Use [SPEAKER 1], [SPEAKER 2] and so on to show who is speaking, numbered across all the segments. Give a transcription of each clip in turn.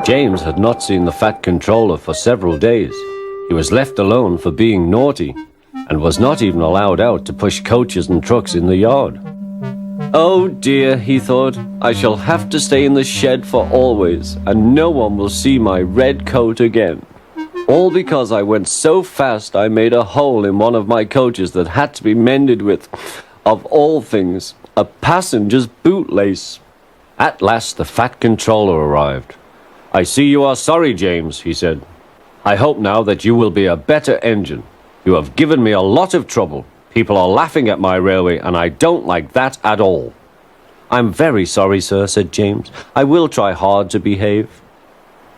[SPEAKER 1] James had not seen the Fat Controller for several days. He was left alone for being naughty, and was not even allowed out to push coaches and trucks in the yard. Oh dear, he thought, I shall have to stay in the shed for always, and no one will see my red coat again. All because I went so fast I made a hole in one of my coaches that had to be mended with, of all things, a passenger's bootlace. At last the Fat Controller arrived. I see you are sorry, James, he said. I hope now that you will be a better engine. You have given me a lot of trouble. People are laughing at my railway, and I don't like that at all. I'm very sorry, sir, said James. I will try hard to behave.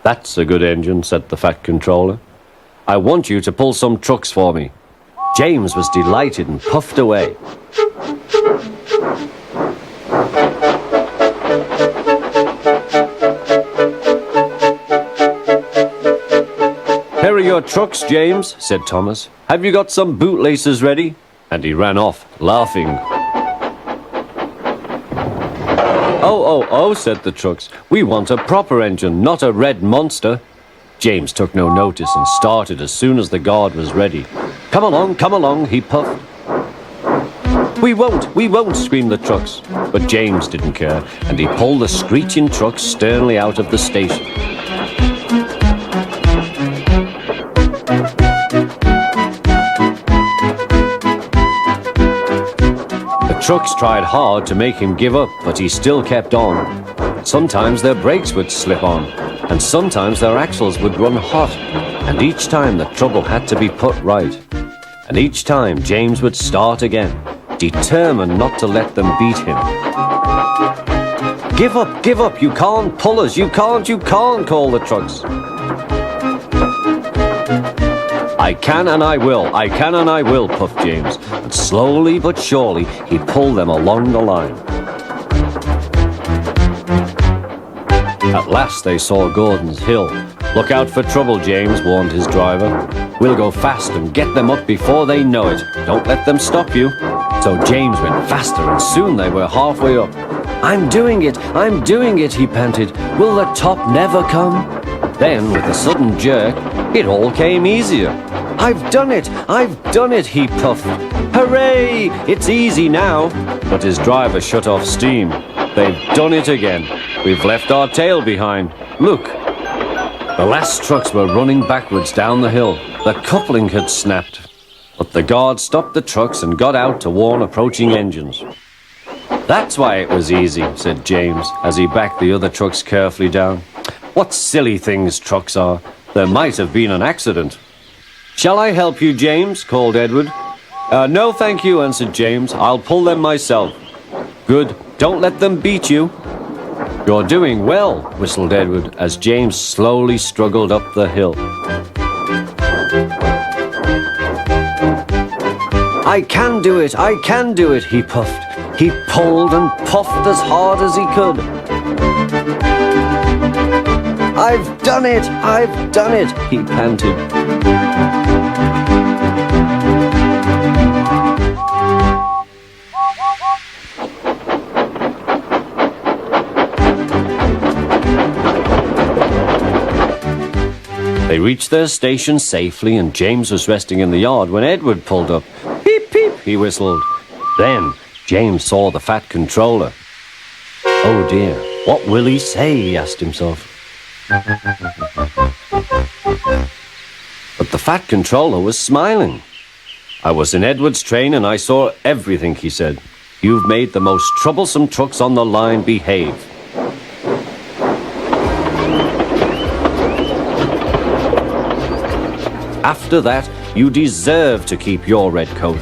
[SPEAKER 1] That's a good engine, said the Fat Controller. I want you to pull some trucks for me. James was delighted and puffed away. Here are your trucks, James, said Thomas. Have you got some bootlaces ready? And he ran off, laughing. Oh, said the trucks. We want a proper engine, not a red monster. James took no notice and started as soon as the guard was ready. Come along, he puffed. We won't, screamed the trucks. But James didn't care, and he pulled the screeching trucks sternly out of the station. Trucks tried hard to make him give up, but he still kept on. Sometimes their brakes would slip on, and sometimes their axles would run hot, and each time the trouble had to be put right. And each time James would start again, determined not to let them beat him. Give up, you can't pull us, you can't, called the trucks. I can and I will, puffed James, and slowly but surely he pulled them along the line. At last they saw Gordon's Hill. Look out for trouble, James, warned his driver. We'll go fast and get them up before they know it. Don't let them stop you. So James went faster, and soon they were halfway up. I'm doing it, he panted. Will the top never come? Then, with a sudden jerk, it all came easier. I've done it, he puffed. Hooray! It's easy now. But his driver shut off steam. They've done it again. We've left our tail behind. Look. The last trucks were running backwards down the hill. The coupling had snapped. But the guard stopped the trucks and got out to warn approaching engines. That's why it was easy, said James, as he backed the other trucks carefully down. What silly things trucks are. There might have been an accident. Shall I help you, James? Called Edward. No, thank you, answered James. I'll pull them myself. Good. Don't let them beat you. You're doing well, whistled Edward, as James slowly struggled up the hill. I can do it, he puffed. He pulled and puffed as hard as he could. I've done it, he panted. They reached their station safely, and James was resting in the yard when Edward pulled up. Peep, peep, he whistled. Then James saw the Fat Controller. Oh dear, what will he say, he asked himself. But the Fat Controller was smiling. I was in Edward's train and I saw everything, he said. You've made the most troublesome trucks on the line behave. After that, you deserve to keep your red coat.